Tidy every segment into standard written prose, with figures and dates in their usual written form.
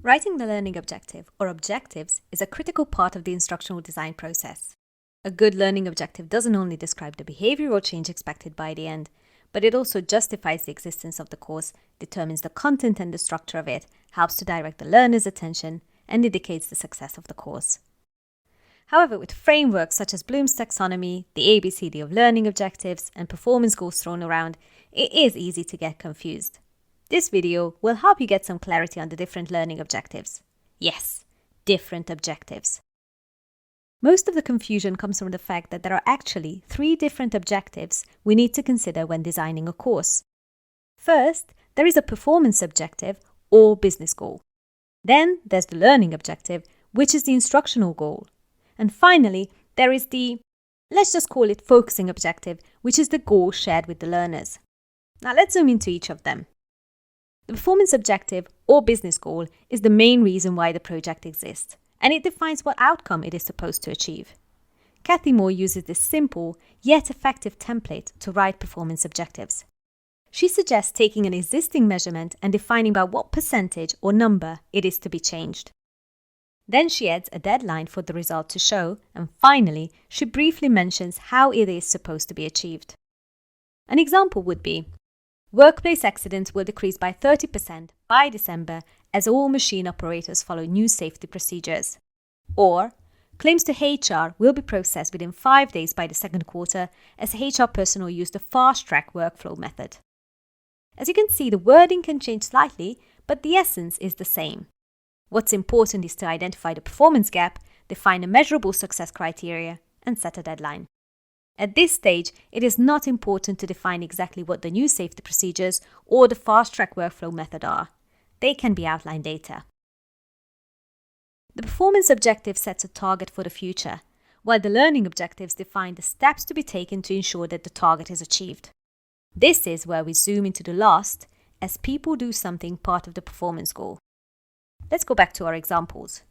Writing the learning objective, or objectives, is a critical part of the instructional design process. A good learning objective doesn't only describe the behavioral change expected by the end, but it also justifies the existence of the course, determines the content and the structure of it, helps to direct the learner's attention, and indicates the success of the course. However, with frameworks such as Bloom's Taxonomy, the ABCD of learning objectives, and performance goals thrown around, it is easy to get confused. This video will help you get some clarity on the different learning objectives. Yes, different objectives. Most of the confusion comes from the fact that there are actually 3 different objectives we need to consider when designing a course. First, there is a performance objective or business goal. Then there's the learning objective, which is the instructional goal. And finally, there is the, let's just call it focusing objective, which is the goal shared with the learners. Now let's zoom into each of them. The performance objective or business goal is the main reason why the project exists, and it defines what outcome it is supposed to achieve. Kathy Moore uses this simple yet effective template to write performance objectives. She suggests taking an existing measurement and defining by what percentage or number it is to be changed. Then she adds a deadline for the result to show, and finally, she briefly mentions how it is supposed to be achieved. An example would be, workplace accidents will decrease by 30% by December as all machine operators follow new safety procedures. Or, claims to HR will be processed within 5 days by the second quarter as HR personnel use the fast-track workflow method. As you can see, the wording can change slightly, but the essence is the same. What's important is to identify the performance gap, define a measurable success criteria, and set a deadline. At this stage, it is not important to define exactly what the new safety procedures or the fast-track workflow method are. They can be outlined later. The performance objective sets a target for the future, while the learning objectives define the steps to be taken to ensure that the target is achieved. This is where we zoom into the last, as people do something part of the performance goal. Let's go back to our examples.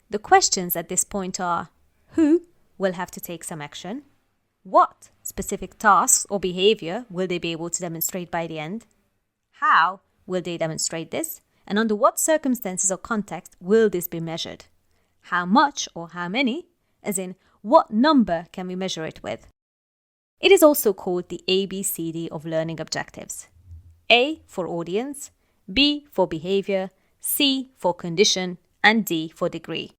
The questions at this point are, who will have to take some action? What specific tasks or behavior will they be able to demonstrate by the end? How will they demonstrate this? And under what circumstances or context will this be measured? How much or how many? As in, what number can we measure it with? It is also called the ABCD of learning objectives. A for audience, B for behavior, C for condition, and D for degree.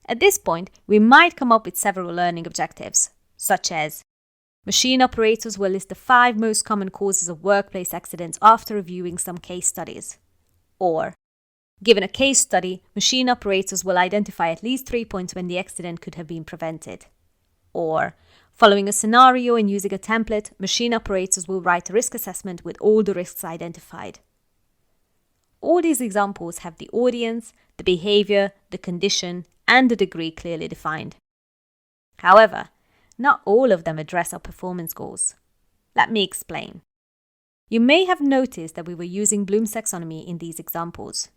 At this point, we might come up with several learning objectives, such as machine operators will list the 5 most common causes of workplace accidents after reviewing some case studies. Or, given a case study, machine operators will identify at least 3 points when the accident could have been prevented. Or, following a scenario and using a template, machine operators will write a risk assessment with all the risks identified. All these examples have the audience, the behavior, the condition, and the degree clearly defined. However, not all of them address our performance goals. Let me explain. You may have noticed that we were using Bloom's Taxonomy in these examples.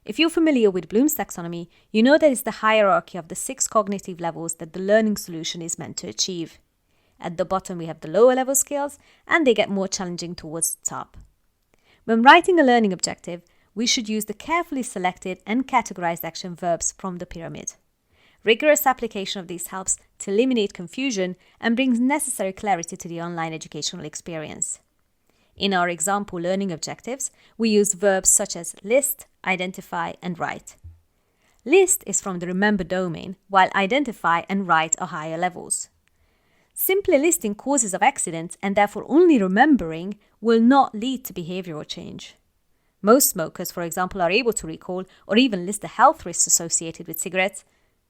If you're familiar with Bloom's Taxonomy, you know that it's the hierarchy of the 6 cognitive levels that the learning solution is meant to achieve. At the bottom we have the lower level skills, and they get more challenging towards the top. When writing a learning objective, we should use the carefully selected and categorized action verbs from the pyramid. Rigorous application of these helps to eliminate confusion and brings necessary clarity to the online educational experience. In our example learning objectives, we use verbs such as list, identify, and write. List is from the remember domain, while identify and write are higher levels. Simply listing causes of accidents and therefore only remembering will not lead to behavioral change. Most smokers, for example, are able to recall or even list the health risks associated with cigarettes,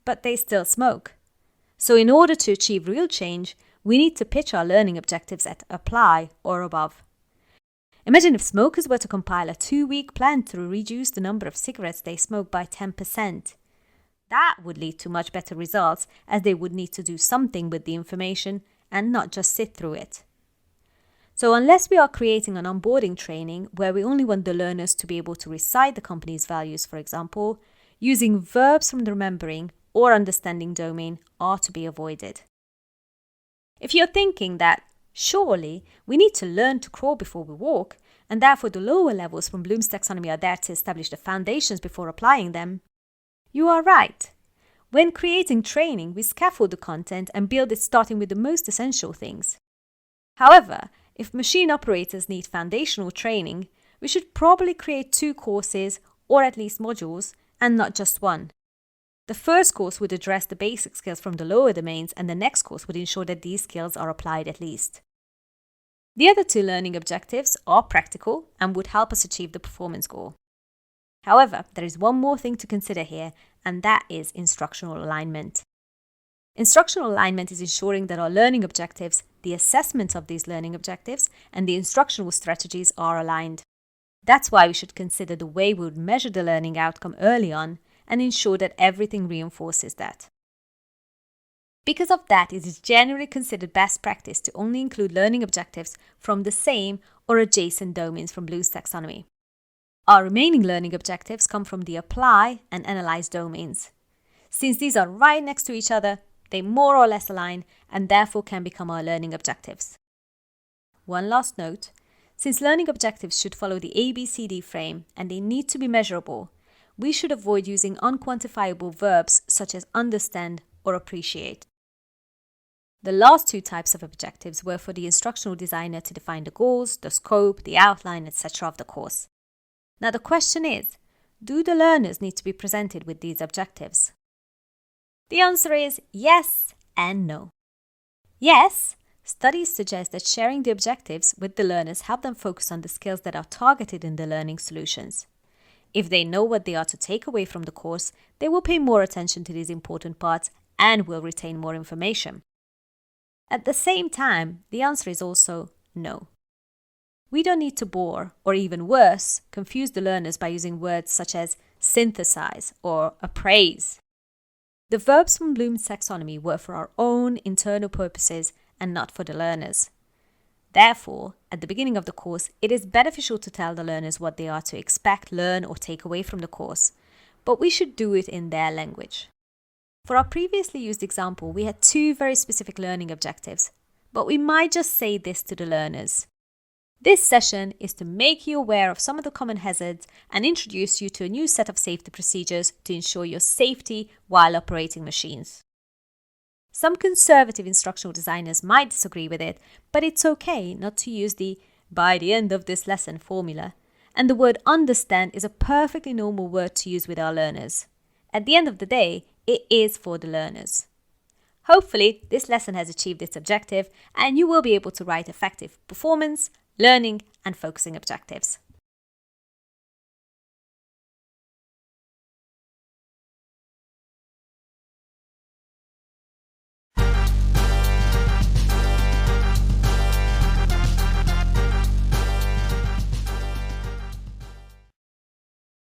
but they still smoke. So in order to achieve real change, we need to pitch our learning objectives at apply or above. Imagine if smokers were to compile a 2-week plan to reduce the number of cigarettes they smoke by 10%. That would lead to much better results, as they would need to do something with the information and not just sit through it. So unless we are creating an onboarding training where we only want the learners to be able to recite the company's values, for example, using verbs from the remembering or understanding domain are to be avoided. If you're thinking that, surely, we need to learn to crawl before we walk, and therefore the lower levels from Bloom's taxonomy are there to establish the foundations before applying them, you are right. When creating training, we scaffold the content and build it starting with the most essential things. However, if machine operators need foundational training, we should probably create 2 courses, or at least modules, and not just one. The first course would address the basic skills from the lower domains, and the next course would ensure that these skills are applied at least. The other 2 learning objectives are practical and would help us achieve the performance goal. However, there is one more thing to consider here, and that is instructional alignment. Instructional alignment is ensuring that our learning objectives, the assessment of these learning objectives, and the instructional strategies are aligned. That's why we should consider the way we would measure the learning outcome early on and ensure that everything reinforces that. Because of that, it is generally considered best practice to only include learning objectives from the same or adjacent domains from Bloom's taxonomy. Our remaining learning objectives come from the apply and analyze domains. Since these are right next to each other, they more or less align and therefore can become our learning objectives. One last note, since learning objectives should follow the ABCD frame and they need to be measurable, we should avoid using unquantifiable verbs such as understand or appreciate. The last 2 types of objectives were for the instructional designer to define the goals, the scope, the outline, etc. of the course. Now the question is, do the learners need to be presented with these objectives? The answer is yes and no. Yes, studies suggest that sharing the objectives with the learners help them focus on the skills that are targeted in the learning solutions. If they know what they are to take away from the course, they will pay more attention to these important parts and will retain more information. At the same time, the answer is also no. We don't need to bore, or even worse, confuse the learners by using words such as synthesize or appraise. The verbs from Bloom's taxonomy were for our own internal purposes and not for the learners. Therefore, at the beginning of the course, it is beneficial to tell the learners what they are to expect, learn, or take away from the course, but we should do it in their language. For our previously used example, we had 2 very specific learning objectives, but we might just say this to the learners. This session is to make you aware of some of the common hazards and introduce you to a new set of safety procedures to ensure your safety while operating machines. Some conservative instructional designers might disagree with it, but it's okay not to use the "by the end of this lesson" formula, and the word understand is a perfectly normal word to use with our learners. At the end of the day, it is for the learners. Hopefully, this lesson has achieved its objective and you will be able to write effective performance, learning and focusing objectives.